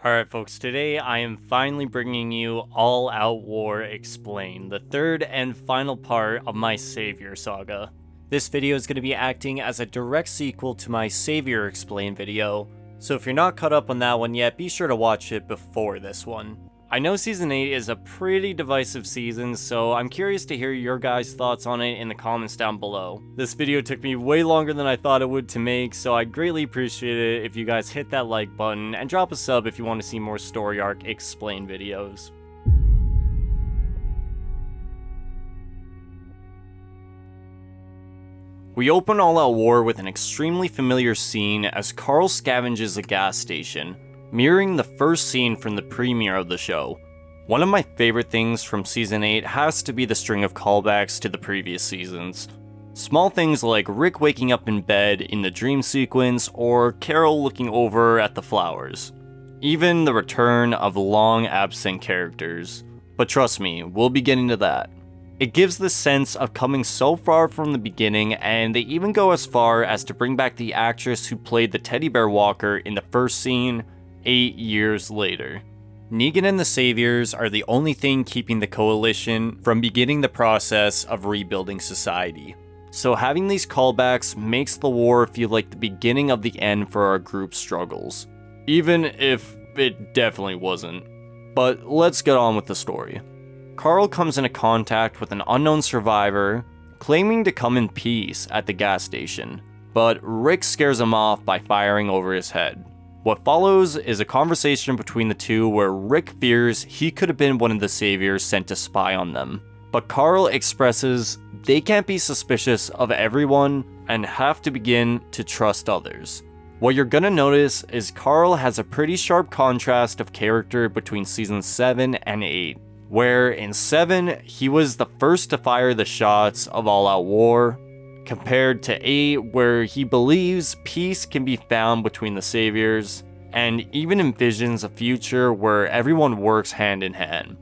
Alright folks, today I am finally bringing you All Out War Explained, the third and final part of my Savior Saga. This video is going to be acting as a direct sequel to my Savior Explained video, so if you're not caught up on that one yet, be sure to watch it before this one. I know Season 8 is a pretty divisive season, so I'm curious to hear your guys' thoughts on it in the comments down below. This video took me way longer than I thought it would to make, so I'd greatly appreciate it if you guys hit that like button and drop a sub if you want to see more story arc explained videos. We open All Out War with an extremely familiar scene as Carl scavenges a gas station, mirroring the first scene from the premiere of the show. One of my favorite things from Season 8 has to be the string of callbacks to the previous seasons. Small things like Rick waking up in bed in the dream sequence, or Carol looking over at the flowers. Even the return of long absent characters. But trust me, we'll be getting to that. It gives the sense of coming so far from the beginning, and they even go as far as to bring back the actress who played the teddy bear walker in the first scene 8 years later. Negan and the Saviors are the only thing keeping the Coalition from beginning the process of rebuilding society. So having these callbacks makes the war feel like the beginning of the end for our group's struggles. Even if it definitely wasn't. But let's get on with the story. Carl comes into contact with an unknown survivor claiming to come in peace at the gas station, but Rick scares him off by firing over his head. What follows is a conversation between the two where Rick fears he could have been one of the Saviors sent to spy on them, but Carl expresses they can't be suspicious of everyone and have to begin to trust others. What you're gonna notice is Carl has a pretty sharp contrast of character between Season 7 and 8, where in 7 he was the first to fire the shots of All Out War, compared to 8 where he believes peace can be found between the Saviors, and even envisions a future where everyone works hand in hand.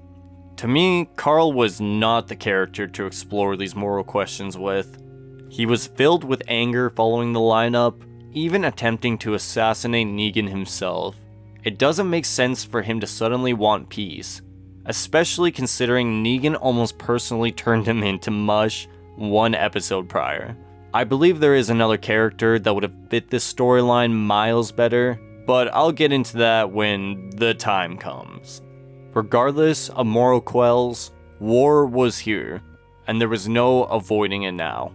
To me, Carl was not the character to explore these moral questions with. He was filled with anger following the lineup, even attempting to assassinate Negan himself. It doesn't make sense for him to suddenly want peace, especially considering Negan almost personally turned him into mush one episode prior. I believe there is another character that would have fit this storyline miles better, but I'll get into that when the time comes. Regardless of moral quells, war was here, and there was no avoiding it now.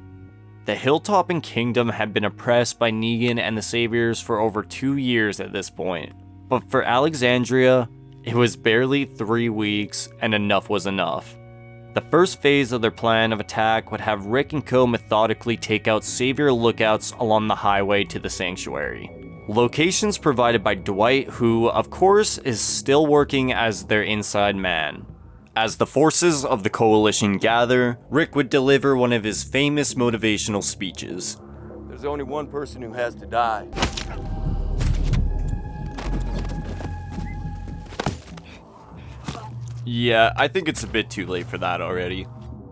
The Hilltop and Kingdom had been oppressed by Negan and the Saviors for over 2 years at this point, but for Alexandria, it was barely 3 weeks and enough was enough. The first phase of their plan of attack would have Rick and co methodically take out Savior lookouts along the highway to the sanctuary. Locations provided by Dwight, who, of course, is still working as their inside man. As the forces of the Coalition gather, Rick would deliver one of his famous motivational speeches. There's only one person who has to die. Yeah, I think it's a bit too late for that already.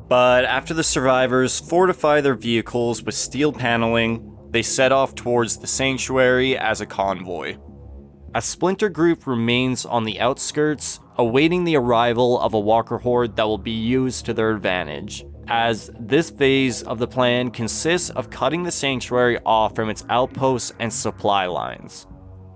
But after the survivors fortify their vehicles with steel paneling, they set off towards the sanctuary as a convoy. A splinter group remains on the outskirts, awaiting the arrival of a walker horde that will be used to their advantage, as this phase of the plan consists of cutting the sanctuary off from its outposts and supply lines.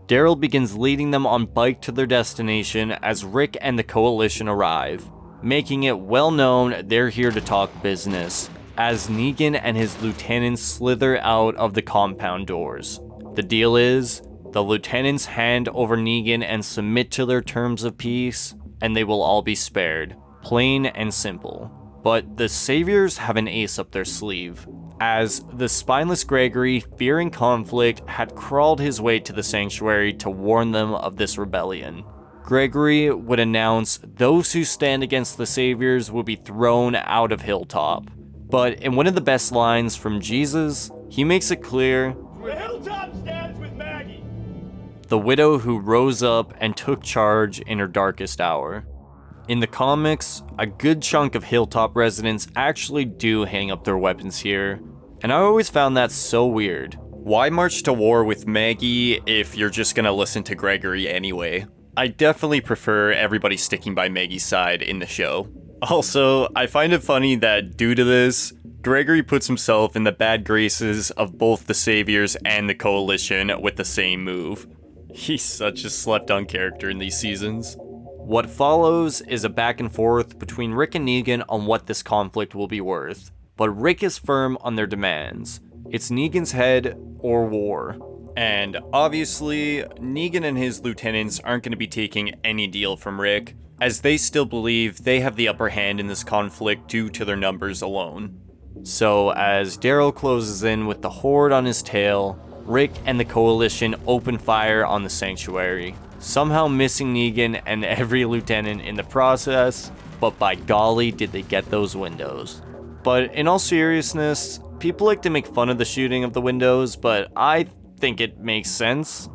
Daryl begins leading them on bike to their destination as Rick and the Coalition arrive, making it well known they're here to talk business, as Negan and his lieutenants slither out of the compound doors. The deal is, the lieutenants hand over Negan and submit to their terms of peace, and they will all be spared. Plain and simple. But the Saviors have an ace up their sleeve, as the spineless Gregory, fearing conflict, had crawled his way to the sanctuary to warn them of this rebellion. Gregory would announce those who stand against the Saviors will be thrown out of Hilltop. But in one of the best lines from Jesus, he makes it clear, The Hilltop stands with Maggie! the widow who rose up and took charge in her darkest hour. In the comics, a good chunk of Hilltop residents actually do hang up their weapons here, and I always found that so weird. Why march to war with Maggie if you're just gonna listen to Gregory anyway? I definitely prefer everybody sticking by Maggie's side in the show. Also, I find it funny that due to this, Gregory puts himself in the bad graces of both the Saviors and the Coalition with the same move. He's such a slept-on character in these seasons. What follows is a back and forth between Rick and Negan on what this conflict will be worth, but Rick is firm on their demands. It's Negan's head or war. And obviously, Negan and his lieutenants aren't going to be taking any deal from Rick, as they still believe they have the upper hand in this conflict due to their numbers alone. So as Daryl closes in with the Horde on his tail, Rick and the Coalition open fire on the Sanctuary, somehow missing Negan and every lieutenant in the process, but by golly did they get those windows. But in all seriousness, people like to make fun of the shooting of the windows, but I think it makes sense.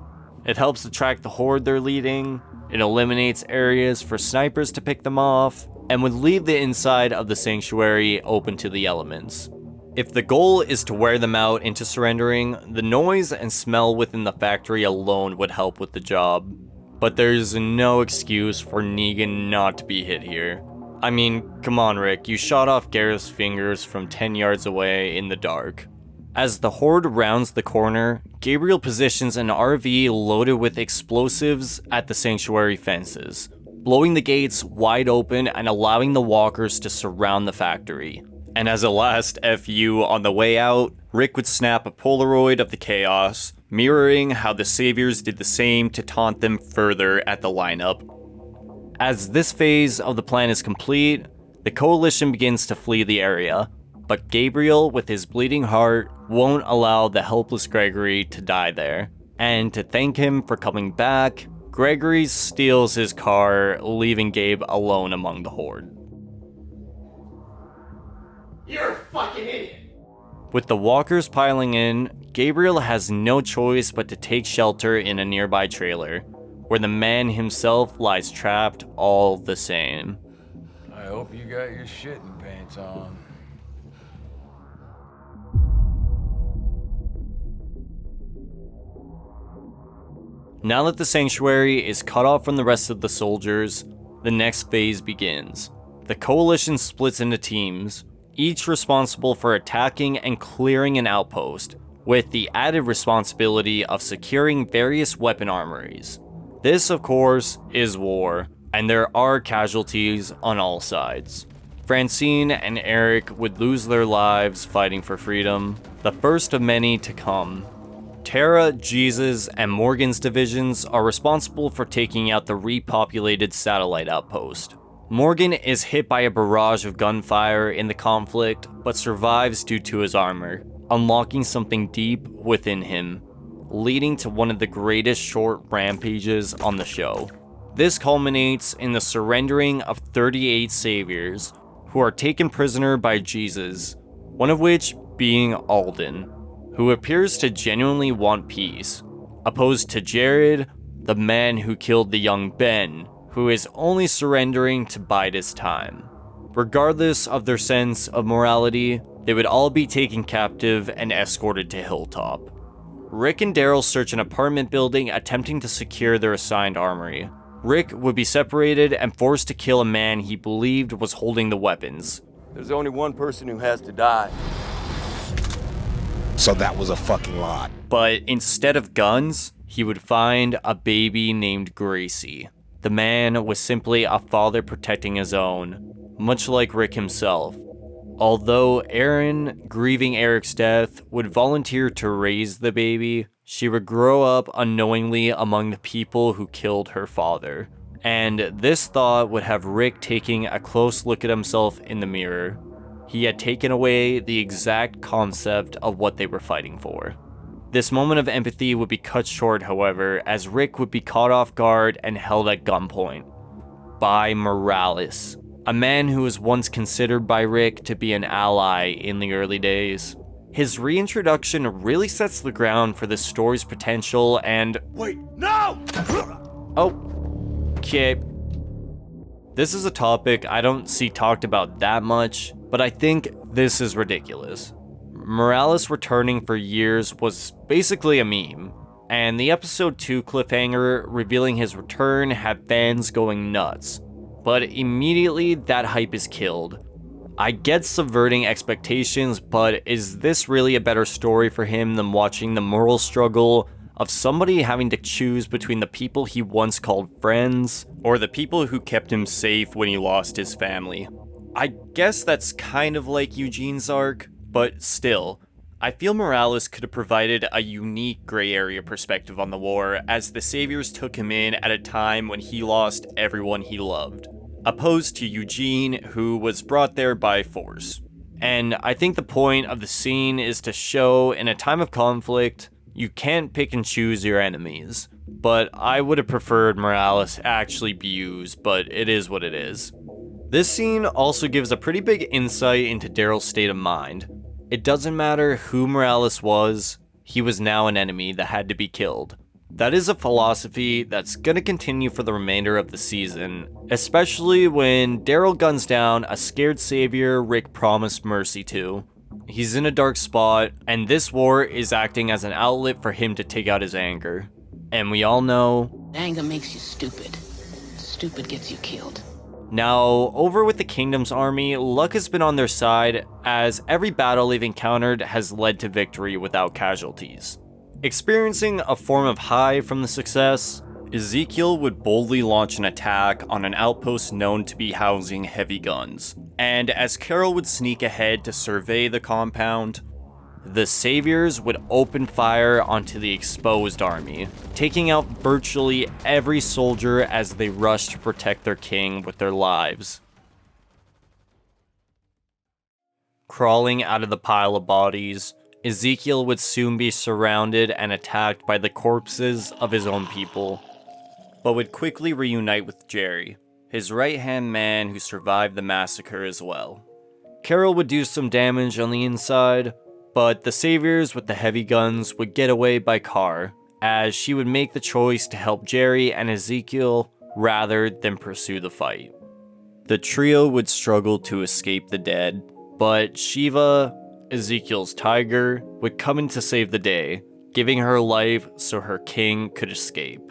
It helps attract the Horde they're leading, it eliminates areas for snipers to pick them off, and would leave the inside of the Sanctuary open to the elements. If the goal is to wear them out into surrendering, the noise and smell within the factory alone would help with the job. But there's no excuse for Negan not to be hit here. I mean, come on Rick, you shot off Gareth's fingers from 10 yards away in the dark. As the Horde rounds the corner, Gabriel positions an RV loaded with explosives at the Sanctuary fences, blowing the gates wide open and allowing the walkers to surround the factory. And as a last FU on the way out, Rick would snap a Polaroid of the chaos, mirroring how the Saviors did the same to taunt them further at the lineup. As this phase of the plan is complete, the Coalition begins to flee the area, but Gabriel, with his bleeding heart, won't allow the helpless Gregory to die there. And to thank him for coming back, Gregory steals his car, leaving Gabe alone among the Horde. You're a fucking idiot! With the walkers piling in, Gabriel has no choice but to take shelter in a nearby trailer, where the man himself lies trapped all the same. I hope you got your shitting pants on. Now that the Sanctuary is cut off from the rest of the soldiers, the next phase begins. The Coalition splits into teams, each responsible for attacking and clearing an outpost, with the added responsibility of securing various weapon armories. This, of course, is war, and there are casualties on all sides. Francine and Eric would lose their lives fighting for freedom, the first of many to come. Tara, Jesus, and Morgan's divisions are responsible for taking out the repopulated satellite outpost. Morgan is hit by a barrage of gunfire in the conflict, but survives due to his armor, unlocking something deep within him, leading to one of the greatest short rampages on the show. This culminates in the surrendering of 38 Saviors, who are taken prisoner by Jesus, one of which being Alden, who appears to genuinely want peace, opposed to Jared, the man who killed the young Ben, who is only surrendering to bide his time. Regardless of their sense of morality, they would all be taken captive and escorted to Hilltop. Rick and Daryl search an apartment building attempting to secure their assigned armory. Rick would be separated and forced to kill a man he believed was holding the weapons. There's only one person who has to die. So that was a fucking lie. But instead of guns, he would find a baby named Gracie. The man was simply a father protecting his own, much like Rick himself. Although Erin, grieving Eric's death, would volunteer to raise the baby, she would grow up unknowingly among the people who killed her father. And this thought would have Rick taking a close look at himself in the mirror. He had taken away the exact concept of what they were fighting for. This moment of empathy would be cut short, however, as Rick would be caught off guard and held at gunpoint by Morales, a man who was once considered by Rick to be an ally in the early days. His reintroduction really sets the ground for the story's potential and... Wait, no! Oh, okay. This is a topic I don't see talked about that much, but I think this is ridiculous. Morales returning for years was basically a meme, and the episode 2 cliffhanger revealing his return had fans going nuts. But immediately that hype is killed. I get subverting expectations, but is this really a better story for him than watching the moral struggle of somebody having to choose between the people he once called friends or the people who kept him safe when he lost his family? I guess that's kind of like Eugene's arc, but still, I feel Morales could have provided a unique gray area perspective on the war as the Saviors took him in at a time when he lost everyone he loved, opposed to Eugene, who was brought there by force. And I think the point of the scene is to show in a time of conflict, you can't pick and choose your enemies. But I would have preferred Morales actually be used, but it is what it is. This scene also gives a pretty big insight into Daryl's state of mind. It doesn't matter who Morales was, he was now an enemy that had to be killed. That is a philosophy that's gonna continue for the remainder of the season, especially when Daryl guns down a scared savior Rick promised mercy to. He's in a dark spot, and this war is acting as an outlet for him to take out his anger. And we all know, anger makes you stupid. Stupid gets you killed. Now, over with the Kingdom's army, luck has been on their side, as every battle they've encountered has led to victory without casualties. Experiencing a form of high from the success, Ezekiel would boldly launch an attack on an outpost known to be housing heavy guns, and as Carol would sneak ahead to survey the compound, the Saviors would open fire onto the exposed army, taking out virtually every soldier as they rushed to protect their king with their lives. Crawling out of the pile of bodies, Ezekiel would soon be surrounded and attacked by the corpses of his own people, but would quickly reunite with Jerry, his right-hand man who survived the massacre as well. Carol would do some damage on the inside, but the Saviors with the heavy guns would get away by car, as she would make the choice to help Jerry and Ezekiel rather than pursue the fight. The trio would struggle to escape the dead, but Shiva, Ezekiel's tiger, would come in to save the day, giving her life so her king could escape.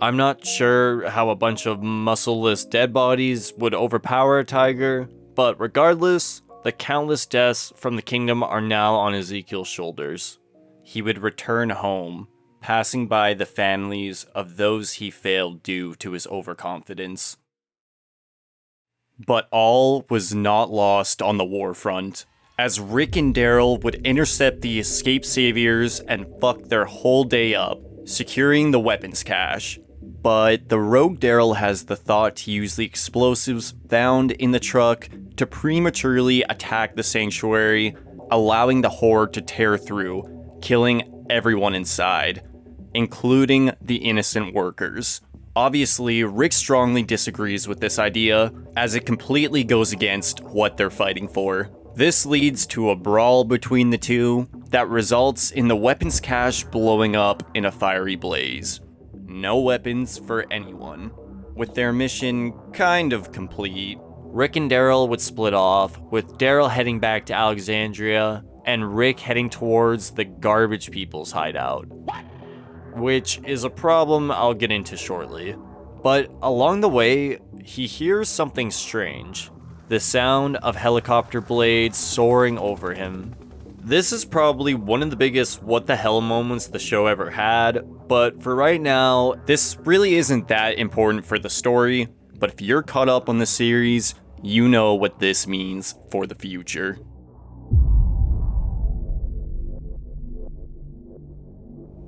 I'm not sure how a bunch of muscleless dead bodies would overpower a tiger, but regardless, the countless deaths from the kingdom are now on Ezekiel's shoulders. He would return home, passing by the families of those he failed due to his overconfidence. But all was not lost on the war front, as Rick and Daryl would intercept the escaped Saviors and fuck their whole day up, securing the weapons cache. But the rogue Daryl has the thought to use the explosives found in the truck to prematurely attack the sanctuary, allowing the horde to tear through, killing everyone inside, including the innocent workers. Obviously, Rick strongly disagrees with this idea, as it completely goes against what they're fighting for. This leads to a brawl between the two that results in the weapons cache blowing up in a fiery blaze. No weapons for anyone. With their mission kind of complete, Rick and Daryl would split off, with Daryl heading back to Alexandria and Rick heading towards the Garbage People's hideout. Which is a problem I'll get into shortly. But along the way, he hears something strange. The sound of helicopter blades soaring over him. This is probably one of the biggest what the hell moments the show ever had, but for right now, this really isn't that important for the story, but if you're caught up on the series, you know what this means for the future.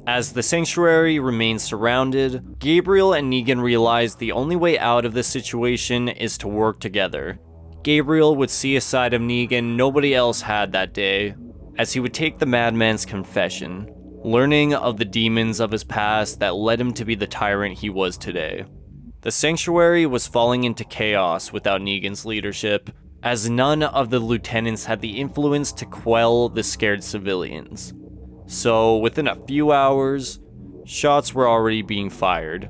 As the sanctuary remains surrounded, Gabriel and Negan realize the only way out of this situation is to work together. Gabriel would see a side of Negan nobody else had that day, as he would take the madman's confession, learning of the demons of his past that led him to be the tyrant he was today. The sanctuary was falling into chaos without Negan's leadership, as none of the lieutenants had the influence to quell the scared civilians. So within a few hours, shots were already being fired.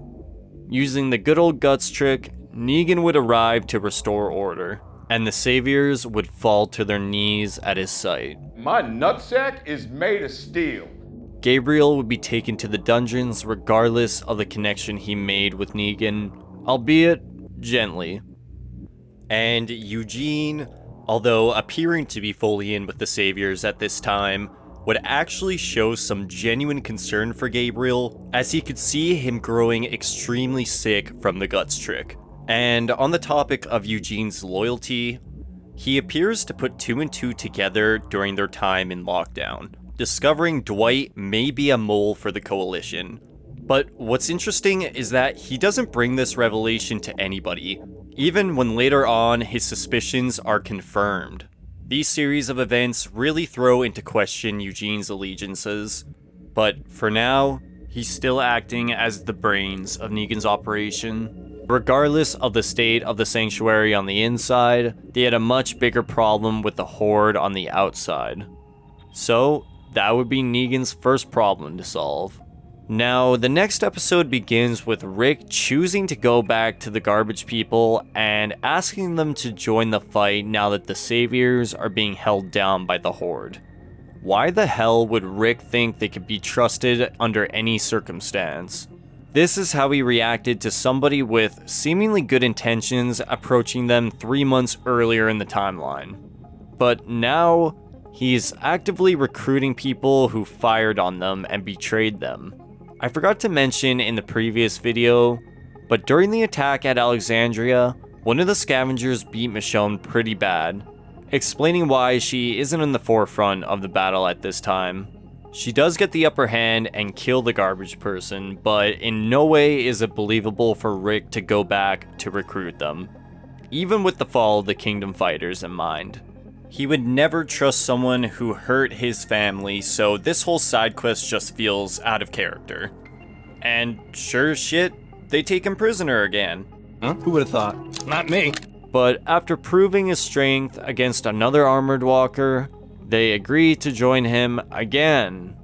Using the good old guts trick, Negan would arrive to restore order, and the Saviors would fall to their knees at his sight. My nutsack is made of steel. Gabriel would be taken to the dungeons regardless of the connection he made with Negan, albeit gently. And Eugene, although appearing to be fully in with the Saviors at this time, would actually show some genuine concern for Gabriel, as he could see him growing extremely sick from the guts trick. And on the topic of Eugene's loyalty, he appears to put 2 and 2 together during their time in lockdown, discovering Dwight may be a mole for the Coalition. But what's interesting is that he doesn't bring this revelation to anybody, even when later on his suspicions are confirmed. These series of events really throw into question Eugene's allegiances, but for now, he's still acting as the brains of Negan's operation. Regardless of the state of the sanctuary on the inside, they had a much bigger problem with the Horde on the outside. So, that would be Negan's first problem to solve. Now, the next episode begins with Rick choosing to go back to the garbage people and asking them to join the fight now that the Saviors are being held down by the Horde. Why the hell would Rick think they could be trusted under any circumstance? This is how he reacted to somebody with seemingly good intentions approaching them 3 months earlier in the timeline. But now, he's actively recruiting people who fired on them and betrayed them. I forgot to mention in the previous video, but during the attack at Alexandria, one of the scavengers beat Michonne pretty bad, explaining why she isn't in the forefront of the battle at this time. She does get the upper hand and kill the garbage person, but in no way is it believable for Rick to go back to recruit them, even with the fall of the Kingdom Fighters in mind. He would never trust someone who hurt his family, so this whole side quest just feels out of character. And sure as shit, they take him prisoner again. Huh? Who would have thought? Not me. But after proving his strength against another armored walker, they agree to join him again.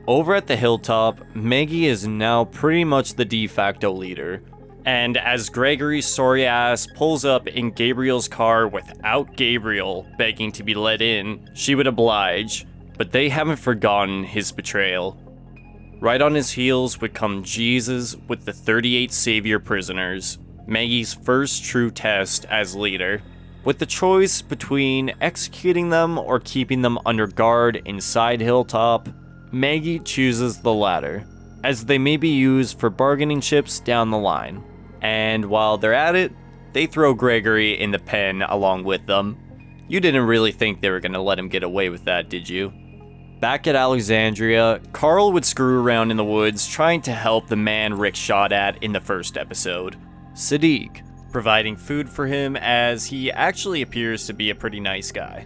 Over at the hilltop, Maggie is now pretty much the de facto leader. And as Gregory's sorry ass pulls up in Gabriel's car without Gabriel begging to be let in, she would oblige, but they haven't forgotten his betrayal. Right on his heels would come Jesus with the 38 Savior prisoners, Maggie's first true test as leader. With the choice between executing them or keeping them under guard inside Hilltop, Maggie chooses the latter, as they may be used for bargaining chips down the line. And while they're at it, they throw Gregory in the pen along with them. You didn't really think they were going to let him get away with that, did you? Back at Alexandria, Carl would screw around in the woods trying to help the man Rick shot at in the first episode, Sadiq, providing food for him as he actually appears to be a pretty nice guy.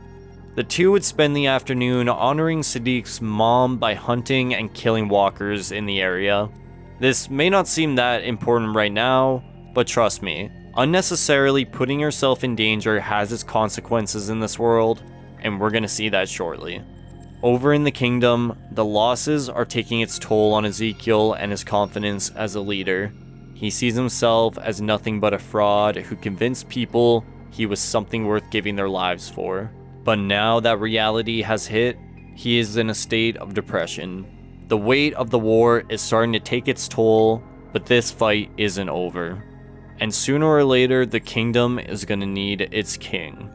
The two would spend the afternoon honoring Sadiq's mom by hunting and killing walkers in the area. This may not seem that important right now, but trust me, unnecessarily putting yourself in danger has its consequences in this world, and we're gonna see that shortly. Over in the kingdom, the losses are taking its toll on Ezekiel and his confidence as a leader. He sees himself as nothing but a fraud who convinced people he was something worth giving their lives for. But now that reality has hit, he is in a state of depression. The weight of the war is starting to take its toll, but this fight isn't over. And sooner or later, the kingdom is gonna need its king.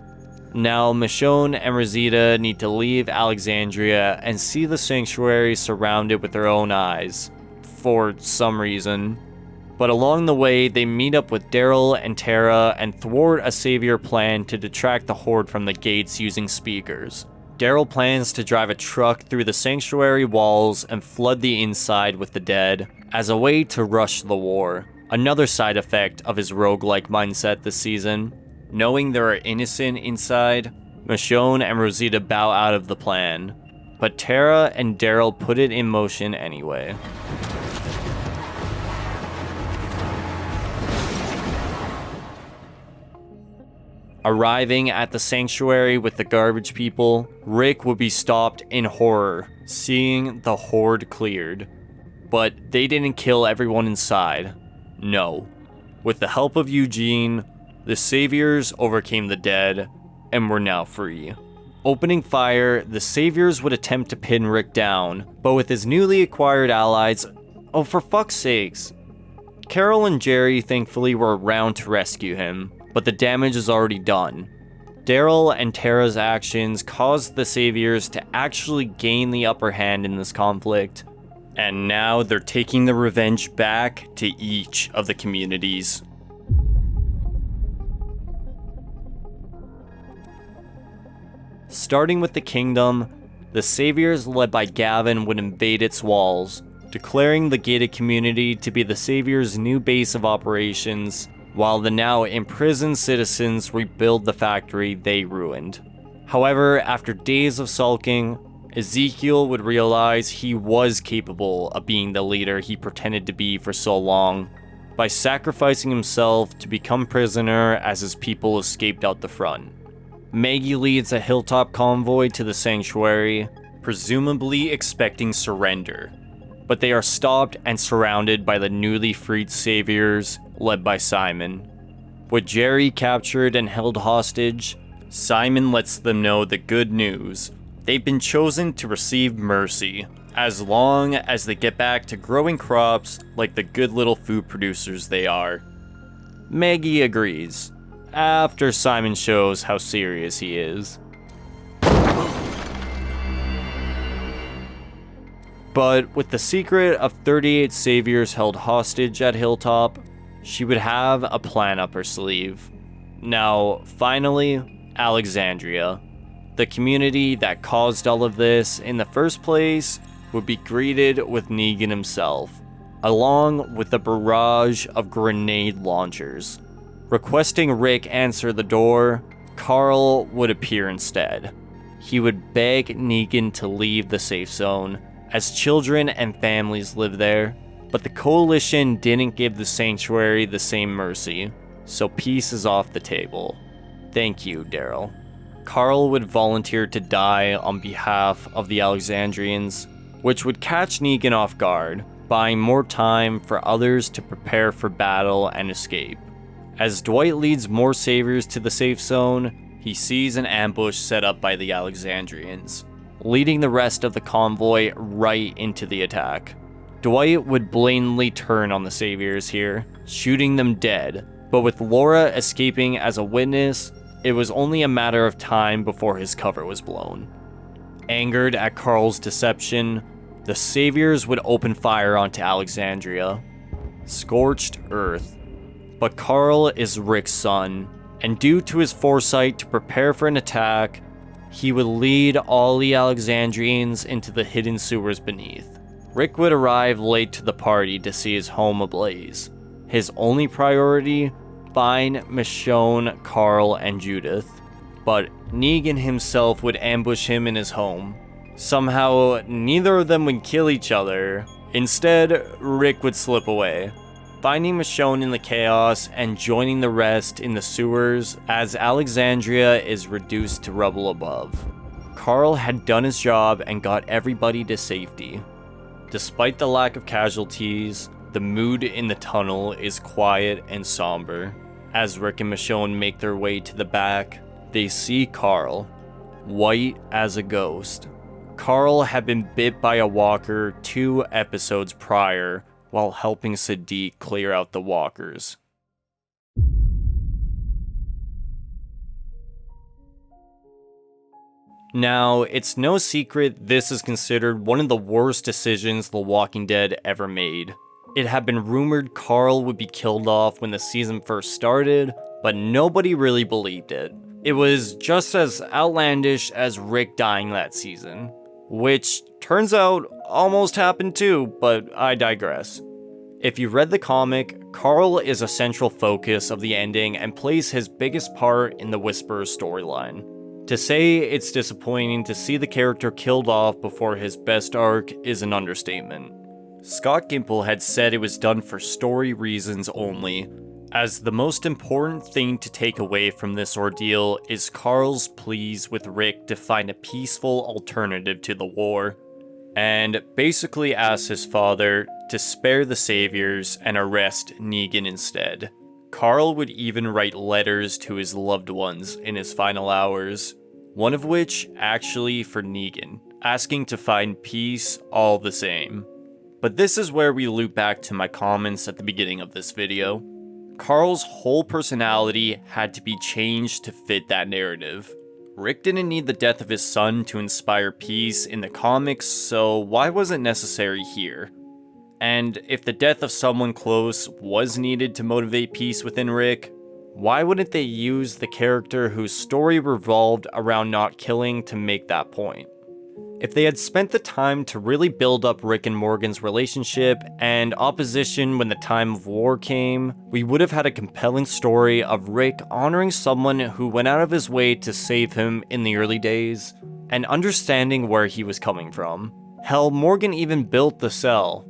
Now, Michonne and Rosita need to leave Alexandria and see the sanctuary surrounded with their own eyes, for some reason. But along the way, they meet up with Daryl and Tara and thwart a savior plan to detract the Horde from the gates using speakers. Daryl plans to drive a truck through the sanctuary walls and flood the inside with the dead as a way to rush the war. Another side effect of his roguelike mindset this season. Knowing there are innocent inside, Michonne and Rosita bow out of the plan, but Tara and Daryl put it in motion anyway. Arriving at the sanctuary with the garbage people, Rick would be stopped in horror, seeing the Horde cleared. But they didn't kill everyone inside. No. With the help of Eugene, the Saviors overcame the dead and were now free. Opening fire, the Saviors would attempt to pin Rick down, but with his newly acquired allies, oh for fuck's sakes. Carol and Jerry thankfully were around to rescue him, but the damage is already done. Daryl and Tara's actions caused the Saviors to actually gain the upper hand in this conflict, and now they're taking the revenge back to each of the communities. Starting with the Kingdom, the Saviors led by Gavin would invade its walls, declaring the gated community to be the Saviors' new base of operations, while the now imprisoned citizens rebuild the factory they ruined. However, after days of sulking, Ezekiel would realize he was capable of being the leader he pretended to be for so long, by sacrificing himself to become prisoner as his people escaped out the front. Maggie leads a hilltop convoy to the sanctuary, presumably expecting surrender, but they are stopped and surrounded by the newly freed Saviors, led by Simon. With Jerry captured and held hostage, Simon lets them know the good news. They've been chosen to receive mercy, as long as they get back to growing crops like the good little food producers they are. Maggie agrees, after Simon shows how serious he is. But with the secret of 38 Saviors held hostage at Hilltop, she would have a plan up her sleeve. Now, finally, Alexandria. The community that caused all of this in the first place would be greeted with Negan himself, along with a barrage of grenade launchers. Requesting Rick answer the door, Carl would appear instead. He would beg Negan to leave the safe zone, as children and families live there, but the Coalition didn't give the Sanctuary the same mercy, so peace is off the table. Thank you, Daryl. Carl would volunteer to die on behalf of the Alexandrians, which would catch Negan off guard, buying more time for others to prepare for battle and escape. As Dwight leads more Saviors to the safe zone, he sees an ambush set up by the Alexandrians, leading the rest of the convoy right into the attack. Dwight would blatantly turn on the Saviors here, shooting them dead, but with Laura escaping as a witness, it was only a matter of time before his cover was blown. Angered at Carl's deception, the Saviors would open fire onto Alexandria. Scorched earth. But Carl is Rick's son, and due to his foresight to prepare for an attack, he would lead all the Alexandrians into the hidden sewers beneath. Rick would arrive late to the party to see his home ablaze. His only priority? Find Michonne, Carl, and Judith. But Negan himself would ambush him in his home. Somehow, neither of them would kill each other. Instead, Rick would slip away, finding Michonne in the chaos and joining the rest in the sewers as Alexandria is reduced to rubble above. Carl had done his job and got everybody to safety. Despite the lack of casualties, the mood in the tunnel is quiet and somber. As Rick and Michonne make their way to the back, they see Carl, white as a ghost. Carl had been bit by a walker 2 episodes prior while helping Sadiq clear out the walkers. Now, it's no secret this is considered one of the worst decisions The Walking Dead ever made. It had been rumored Carl would be killed off when the season first started, but nobody really believed it. It was just as outlandish as Rick dying that season, which turns out almost happened too, but I digress. If you read the comic, Carl is a central focus of the ending and plays his biggest part in the Whisperer's storyline. To say it's disappointing to see the character killed off before his best arc is an understatement. Scott Gimple had said it was done for story reasons only, as the most important thing to take away from this ordeal is Carl's pleas with Rick to find a peaceful alternative to the war, and basically asks his father to spare the Saviors and arrest Negan instead. Carl would even write letters to his loved ones in his final hours, one of which actually for Negan, asking to find peace all the same. But this is where we loop back to my comments at the beginning of this video. Carl's whole personality had to be changed to fit that narrative. Rick didn't need the death of his son to inspire peace in the comics, so why was it necessary here? And if the death of someone close was needed to motivate peace within Rick, why wouldn't they use the character whose story revolved around not killing to make that point? If they had spent the time to really build up Rick and Morgan's relationship and opposition when the time of war came, we would have had a compelling story of Rick honoring someone who went out of his way to save him in the early days, and understanding where he was coming from. Hell, Morgan even built the cell.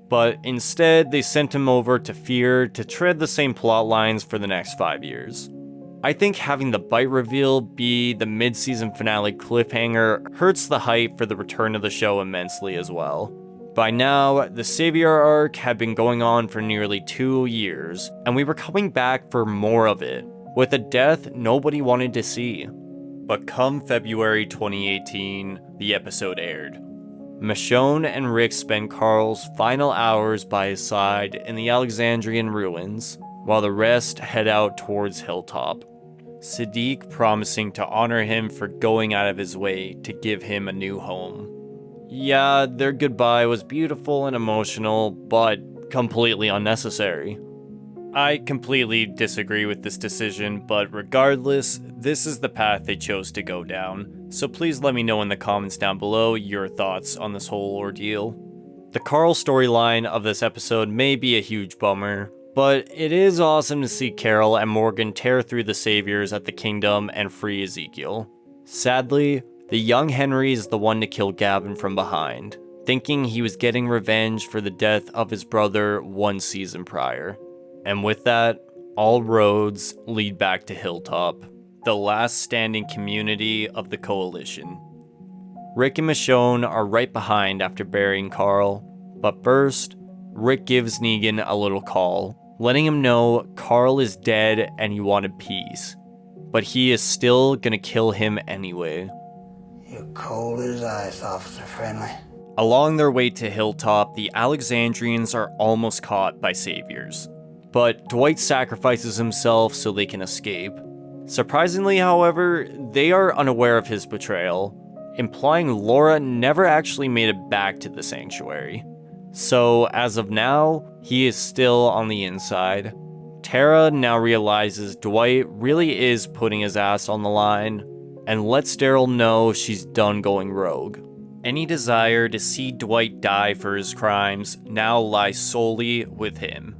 But instead, they sent him over to Fear to tread the same plot lines for the next 5 years. I think having the bite reveal be the mid-season finale cliffhanger hurts the hype for the return of the show immensely as well. By now, the Savior arc had been going on for nearly 2 years, and we were coming back for more of it, with a death nobody wanted to see. But come February 2018, the episode aired. Michonne and Rick spend Carl's final hours by his side in the Alexandrian ruins, while the rest head out towards Hilltop. Siddiq promising to honor him for going out of his way to give him a new home. Yeah, their goodbye was beautiful and emotional, but completely unnecessary. I completely disagree with this decision, but regardless, this is the path they chose to go down, so please let me know in the comments down below your thoughts on this whole ordeal. The Carl storyline of this episode may be a huge bummer, but it is awesome to see Carol and Morgan tear through the Saviors at the Kingdom and free Ezekiel. Sadly, the young Henry is the one to kill Gavin from behind, thinking he was getting revenge for the death of his brother 1 season prior. And with that, all roads lead back to Hilltop, the last standing community of the Coalition. Rick and Michonne are right behind after burying Carl, but first, Rick gives Negan a little call, letting him know Carl is dead and he wanted peace, but he is still gonna kill him anyway. You're cold as ice, Officer Friendly. Along their way to Hilltop, the Alexandrians are almost caught by Saviors, but Dwight sacrifices himself so they can escape. Surprisingly, however, they are unaware of his betrayal, implying Laura never actually made it back to the sanctuary. So, as of now, he is still on the inside. Tara now realizes Dwight really is putting his ass on the line, and lets Daryl know she's done going rogue. Any desire to see Dwight die for his crimes now lies solely with him.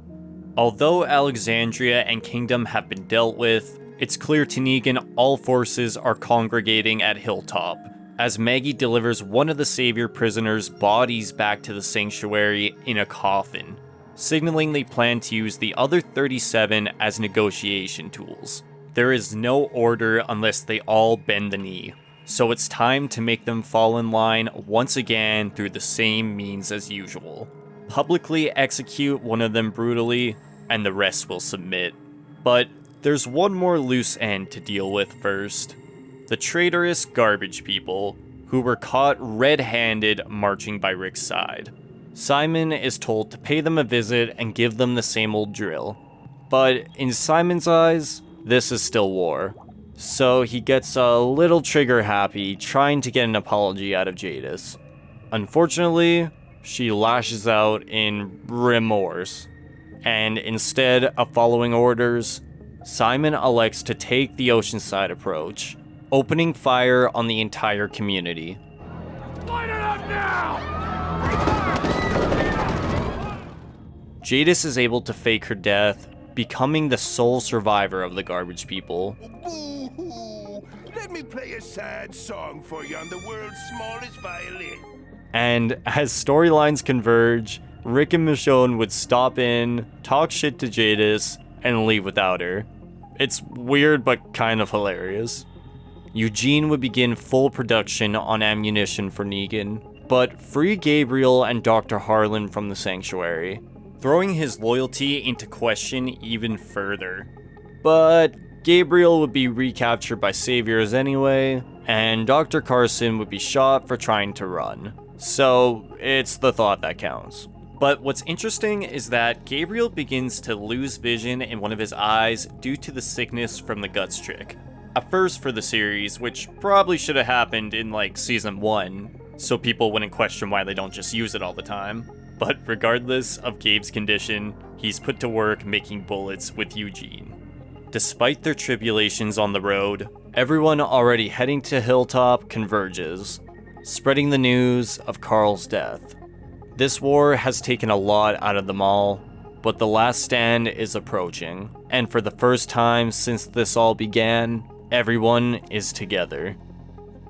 Although Alexandria and Kingdom have been dealt with, it's clear to Negan all forces are congregating at Hilltop, as Maggie delivers one of the Savior prisoners' bodies back to the sanctuary in a coffin, signaling they plan to use the other 37 as negotiation tools. There is no order unless they all bend the knee, so it's time to make them fall in line once again through the same means as usual. Publicly execute one of them brutally, and the rest will submit. But there's one more loose end to deal with first. The traitorous garbage people, who were caught red-handed marching by Rick's side. Simon is told to pay them a visit and give them the same old drill. But in Simon's eyes, this is still war. So he gets a little trigger-happy trying to get an apology out of Jadis. Unfortunately, she lashes out in remorse, and instead of following orders, Simon elects to take the Oceanside approach, opening fire on the entire community. Light it up now! Jadis is able to fake her death, becoming the sole survivor of the garbage people. Boo-hoo! Let me play a sad song for you on the world's smallest violin. And as storylines converge, Rick and Michonne would stop in, talk shit to Jadis, and leave without her. It's weird but kind of hilarious. Eugene would begin full production on ammunition for Negan, but free Gabriel and Dr. Harlan from the sanctuary, throwing his loyalty into question even further. But Gabriel would be recaptured by Saviors anyway, and Dr. Carson would be shot for trying to run. So it's the thought that counts. But what's interesting is that Gabriel begins to lose vision in one of his eyes due to the sickness from the guts trick. A first for the series, which probably should have happened in like season 1, so people wouldn't question why they don't just use it all the time. But regardless of Gabe's condition, he's put to work making bullets with Eugene. Despite their tribulations on the road, everyone already heading to Hilltop converges, spreading the news of Carl's death. This war has taken a lot out of them all, but the last stand is approaching, and for the first time since this all began, everyone is together.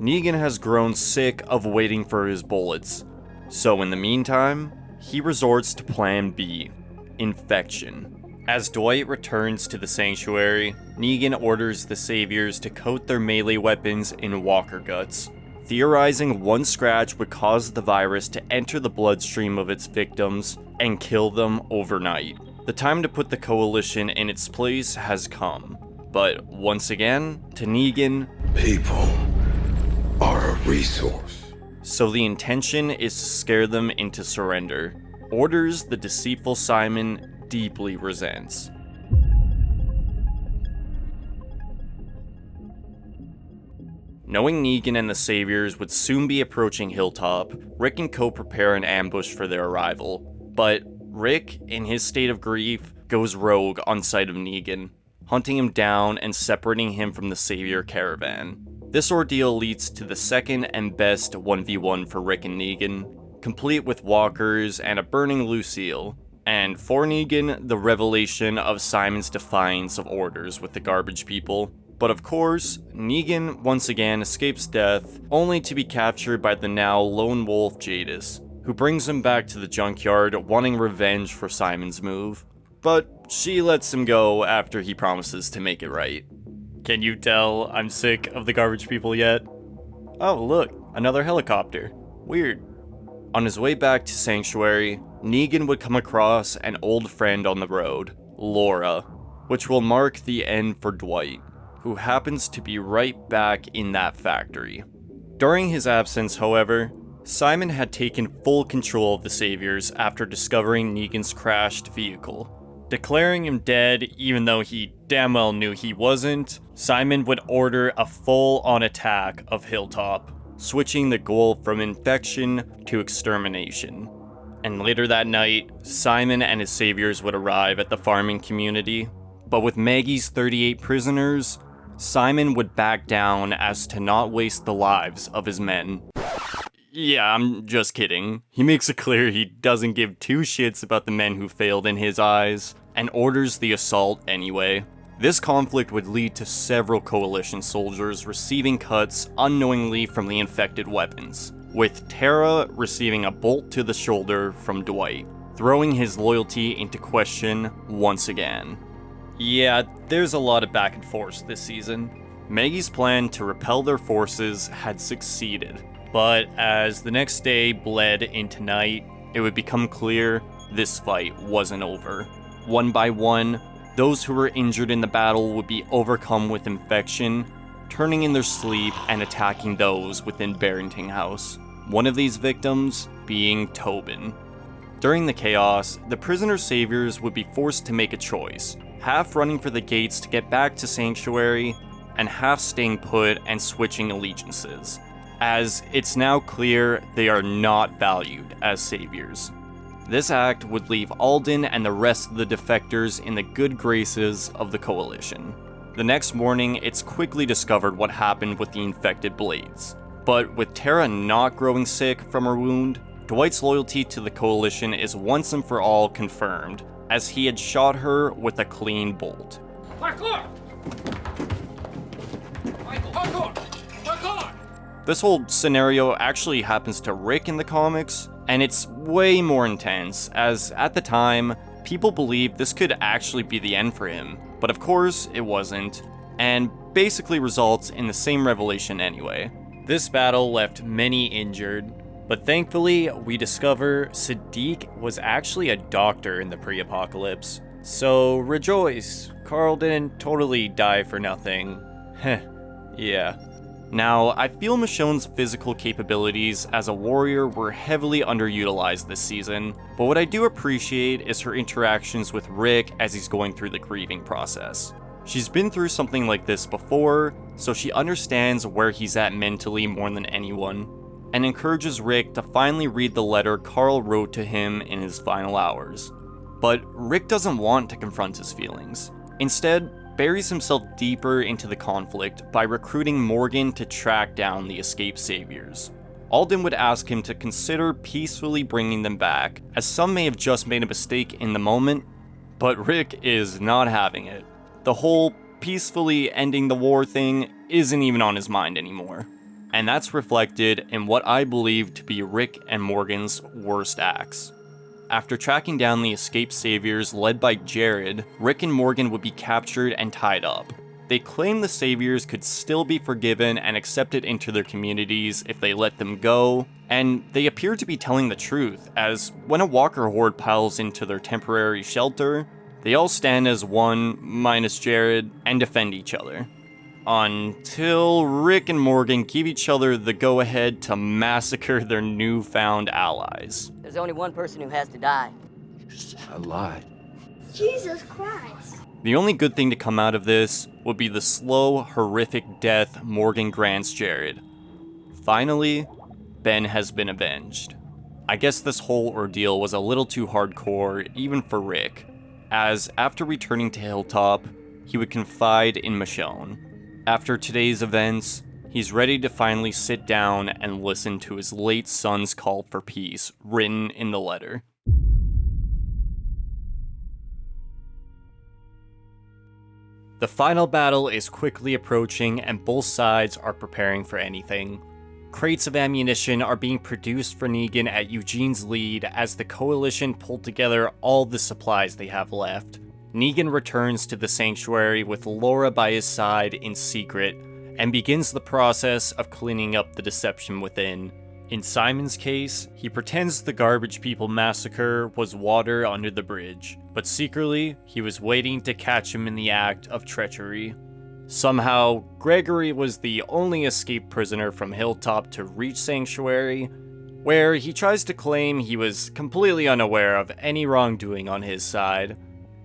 Negan has grown sick of waiting for his bullets, so in the meantime, he resorts to Plan B, infection. As Dwight returns to the sanctuary, Negan orders the Saviors to coat their melee weapons in walker guts, theorizing one scratch would cause the virus to enter the bloodstream of its victims and kill them overnight. The time to put the Coalition in its place has come, but once again, to Negan, People are a resource. so the intention is to scare them into surrender, orders the deceitful Simon deeply resents. Knowing Negan and the Saviors would soon be approaching Hilltop, Rick and Co prepare an ambush for their arrival. But Rick, in his state of grief, goes rogue on sight of Negan, hunting him down and separating him from the Savior caravan. This ordeal leads to the second and best 1v1 for Rick and Negan, complete with walkers and a burning Lucille. And for Negan, the revelation of Simon's defiance of orders with the garbage people. But of course, Negan once again escapes death, only to be captured by the now lone wolf Jadis, who brings him back to the junkyard wanting revenge for Simon's move. But she lets him go after he promises to make it right. Can you tell I'm sick of the garbage people yet? Oh look, another helicopter. Weird. On his way back to Sanctuary, Negan would come across an old friend on the road, Laura, which will mark the end for Dwight, who happens to be right back in that factory. During his absence, however, Simon had taken full control of the Saviors after discovering Negan's crashed vehicle. Declaring him dead, even though he damn well knew he wasn't, Simon would order a full-on attack of Hilltop, switching the goal from infection to extermination. And later that night, Simon and his Saviors would arrive at the farming community, but with Maggie's 38 prisoners, Simon would back down as to not waste the lives of his men. Yeah, I'm just kidding. He makes it clear he doesn't give two shits about the men who failed in his eyes, and orders the assault anyway. This conflict would lead to several Coalition soldiers receiving cuts unknowingly from the infected weapons, with Tara receiving a bolt to the shoulder from Dwight, throwing his loyalty into question once again. Yeah, there's a lot of back and forth this season. Maggie's plan to repel their forces had succeeded, but as the next day bled into night, it would become clear this fight wasn't over. One by one, those who were injured in the battle would be overcome with infection, turning in their sleep and attacking those within Barrington House. One of these victims being Tobin. During the chaos, the prisoner Saviors would be forced to make a choice, half running for the gates to get back to Sanctuary, and half staying put and switching allegiances, as it's now clear they are not valued as Saviors. This act would leave Alden and the rest of the defectors in the good graces of the Coalition. The next morning, it's quickly discovered what happened with the infected Blades. But with Tara not growing sick from her wound, Dwight's loyalty to the Coalition is once and for all confirmed, as he had shot her with a clean bolt. Parkour! Parkour! Parkour! This whole scenario actually happens to Rick in the comics, and it's way more intense, as at the time, people believed this could actually be the end for him, but of course it wasn't, and basically results in the same revelation anyway. This battle left many injured, but thankfully we discover Sadiq was actually a doctor in the pre-apocalypse. So rejoice, Carl didn't totally die for nothing. Heh, yeah. Now, I feel Michonne's physical capabilities as a warrior were heavily underutilized this season, but what I do appreciate is her interactions with Rick as he's going through the grieving process. She's been through something like this before, so she understands where he's at mentally more than anyone, and encourages Rick to finally read the letter Carl wrote to him in his final hours. But Rick doesn't want to confront his feelings. Instead, buries himself deeper into the conflict by recruiting Morgan to track down the escaped saviors. Alden would ask him to consider peacefully bringing them back, as some may have just made a mistake in the moment, but Rick is not having it. The whole peacefully ending the war thing isn't even on his mind anymore. And that's reflected in what I believe to be Rick and Morgan's worst acts. After tracking down the escaped saviors led by Jared, Rick and Morgan would be captured and tied up. They claim the saviors could still be forgiven and accepted into their communities if they let them go, and they appear to be telling the truth, as when a walker horde piles into their temporary shelter, they all stand as one, minus Jared, and defend each other. Until Rick and Morgan give each other the go-ahead to massacre their newfound allies. There's only one person who has to die. I lied. Jesus Christ. The only good thing to come out of this would be the slow, horrific death Morgan grants Jared. Finally, Ben has been avenged. I guess this whole ordeal was a little too hardcore, even for Rick, as after returning to Hilltop, he would confide in Michonne. After today's events, he's ready to finally sit down and listen to his late son's call for peace written in the letter. The final battle is quickly approaching and both sides are preparing for anything. Crates of ammunition are being produced for Negan at Eugene's lead as the Coalition pull together all the supplies they have left. Negan returns to the sanctuary with Laura by his side in secret and begins the process of cleaning up the deception within. In Simon's case, he pretends the garbage people massacre was water under the bridge, but secretly, he was waiting to catch him in the act of treachery. Somehow, Gregory was the only escaped prisoner from Hilltop to reach Sanctuary, where he tries to claim he was completely unaware of any wrongdoing on his side.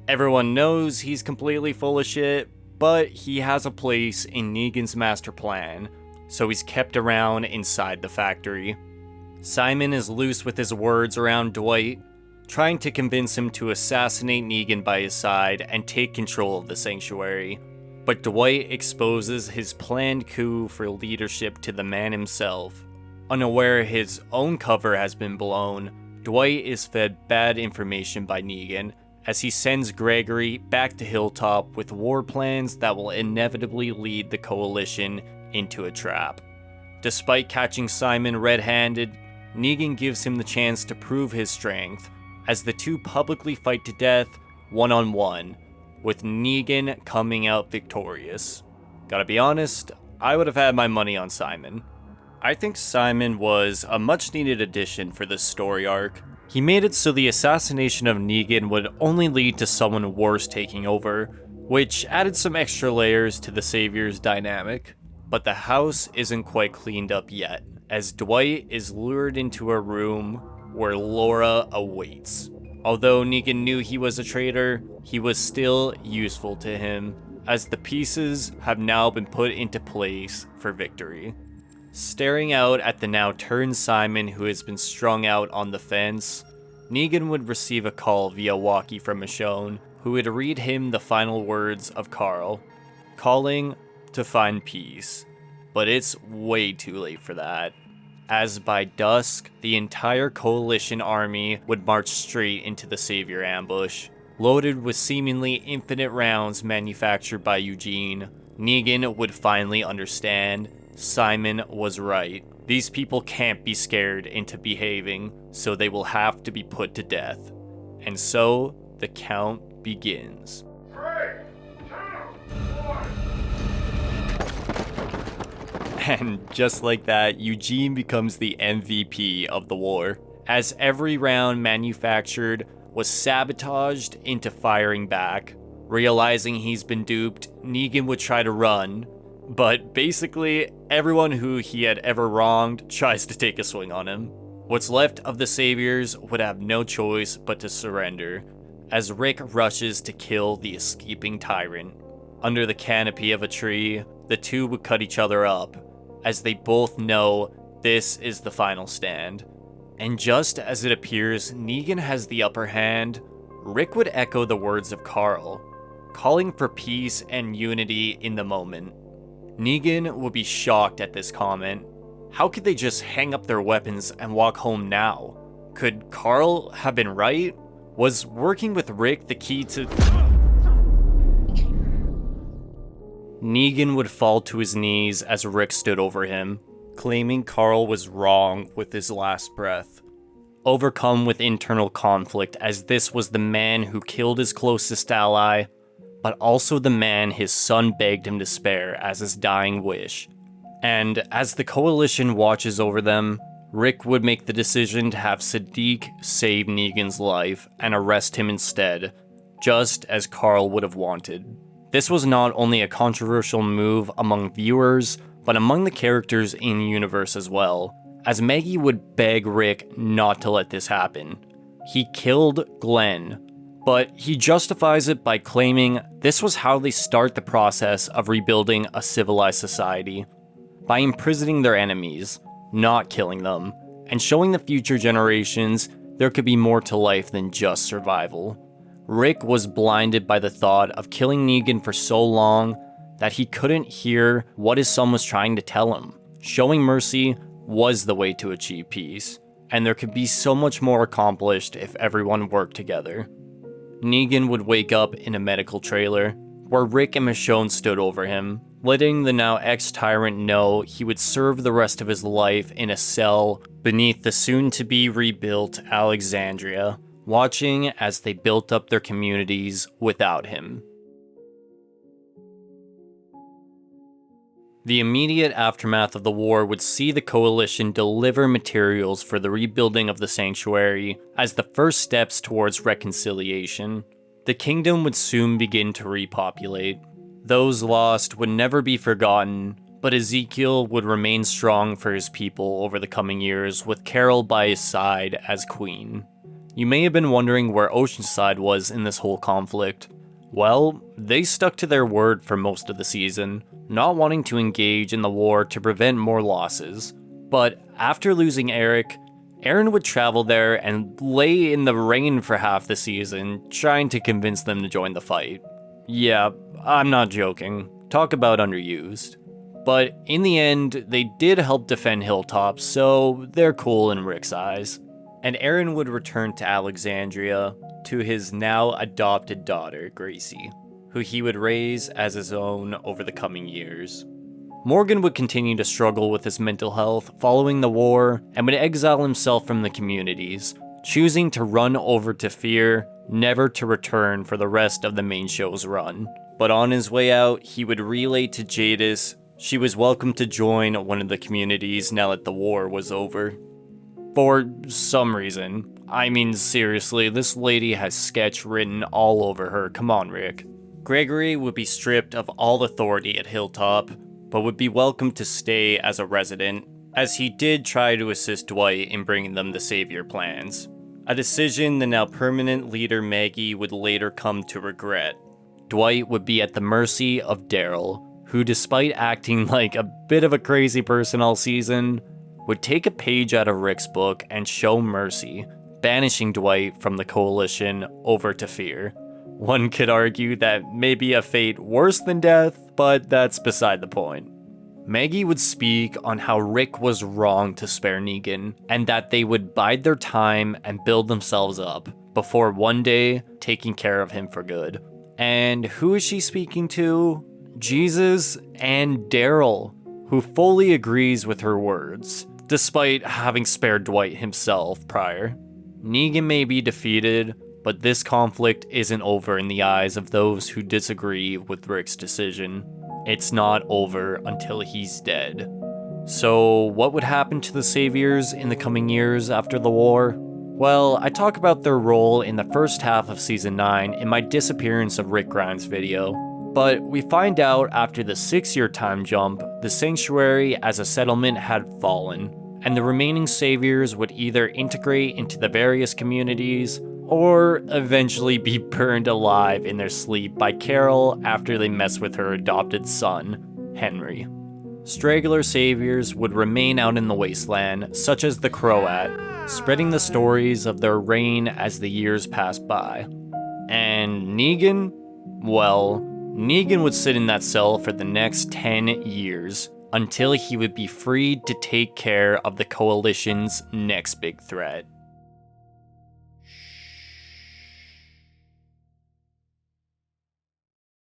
Everyone knows he's completely full of shit, but he has a place in Negan's master plan, so he's kept around inside the factory. Simon is loose with his words around Dwight, trying to convince him to assassinate Negan by his side and take control of the sanctuary. But Dwight exposes his planned coup for leadership to the man himself. Unaware his own cover has been blown, Dwight is fed bad information by Negan, as he sends Gregory back to Hilltop with war plans that will inevitably lead the Coalition into a trap. Despite catching Simon red-handed, Negan gives him the chance to prove his strength, as the two publicly fight to death, one-on-one, with Negan coming out victorious. Gotta be honest, I would have had my money on Simon. I think Simon was a much-needed addition for this story arc. He made it so the assassination of Negan would only lead to someone worse taking over, which added some extra layers to the Savior's dynamic. But the house isn't quite cleaned up yet, as Dwight is lured into a room where Laura awaits. Although Negan knew he was a traitor, he was still useful to him, as the pieces have now been put into place for victory. Staring out at the now turned Simon, who has been strung out on the fence, Negan would receive a call via walkie from Michonne, who would read him the final words of Carl, calling to find peace. But it's way too late for that, as by dusk, the entire Coalition army would march straight into the Savior ambush. Loaded with seemingly infinite rounds manufactured by Eugene, Negan would finally understand Simon was right. These people can't be scared into behaving, so they will have to be put to death. And so, the count begins. 3, 2, 1. And just like that, Eugene becomes the MVP of the war, as every round manufactured was sabotaged into firing back. Realizing he's been duped, Negan would try to run, But basically, everyone who he had ever wronged tries to take a swing on him. What's left of the Saviors would have no choice but to surrender, as Rick rushes to kill the escaping tyrant. Under the canopy of a tree, the two would cut each other up, as they both know this is the final stand. And just as it appears Negan has the upper hand, Rick would echo the words of Carl, calling for peace and unity in the moment. Negan would be shocked at this comment. How could they just hang up their weapons and walk home now? Could Carl have been right? Was working with Rick the key to... Negan would fall to his knees as Rick stood over him, claiming Carl was wrong with his last breath. Overcome with internal conflict, as this was the man who killed his closest ally, but also the man his son begged him to spare as his dying wish. And as the Coalition watches over them, Rick would make the decision to have Sadiq save Negan's life and arrest him instead, just as Carl would have wanted. This was not only a controversial move among viewers, but among the characters in the universe as well, as Maggie would beg Rick not to let this happen. He killed Glenn, but he justifies it by claiming this was how they start the process of rebuilding a civilized society, by imprisoning their enemies, not killing them, and showing the future generations there could be more to life than just survival. Rick was blinded by the thought of killing Negan for so long that he couldn't hear what his son was trying to tell him. Showing mercy was the way to achieve peace, and there could be so much more accomplished if everyone worked together. Negan would wake up in a medical trailer, where Rick and Michonne stood over him, letting the now ex-tyrant know he would serve the rest of his life in a cell beneath the soon-to-be rebuilt Alexandria, watching as they built up their communities without him. The immediate aftermath of the war would see the Coalition deliver materials for the rebuilding of the sanctuary as the first steps towards reconciliation. The kingdom would soon begin to repopulate. Those lost would never be forgotten, but Ezekiel would remain strong for his people over the coming years, with Carol by his side as queen. You may have been wondering where Oceanside was in this whole conflict. Well, they stuck to their word for most of the season, not wanting to engage in the war to prevent more losses. But after losing Eric, Aaron would travel there and lay in the rain for half the season, trying to convince them to join the fight. Yeah, I'm not joking. Talk about underused. But in the end, they did help defend Hilltop, so they're cool in Rick's eyes. And Aaron would return to Alexandria to his now adopted daughter, Gracie, who he would raise as his own over the coming years. Morgan would continue to struggle with his mental health following the war and would exile himself from the communities, choosing to run over to Fear, never to return for the rest of the main show's run. But on his way out, he would relay to Jadis she was welcome to join one of the communities now that the war was over. For some reason. I mean, seriously, this lady has sketch written all over her, come on, Rick. Gregory would be stripped of all authority at Hilltop, but would be welcome to stay as a resident, as he did try to assist Dwight in bringing them the Savior plans. A decision the now permanent leader Maggie would later come to regret. Dwight would be at the mercy of Daryl, who, despite acting like a bit of a crazy person all season, would take a page out of Rick's book and show mercy, banishing Dwight from the Coalition over to Fear. One could argue that may be a fate worse than death, but that's beside the point. Maggie would speak on how Rick was wrong to spare Negan, and that they would bide their time and build themselves up, before one day taking care of him for good. And who is she speaking to? Jesus and Daryl, who fully agrees with her words, despite having spared Dwight himself prior. Negan may be defeated, but this conflict isn't over in the eyes of those who disagree with Rick's decision. It's not over until he's dead. So, what would happen to the Saviors in the coming years after the war? Well, I talk about their role in the first half of Season 9 in my Disappearance of Rick Grimes video. But we find out after the 6-year time jump, the Sanctuary as a settlement had fallen, and the remaining saviors would either integrate into the various communities or eventually be burned alive in their sleep by Carol after they mess with her adopted son, Henry. Straggler saviors would remain out in the wasteland, such as the Croat, spreading the stories of their reign as the years passed by. And Negan? Well, Negan would sit in that cell for the next 10 years, until he would be freed to take care of the Coalition's next big threat.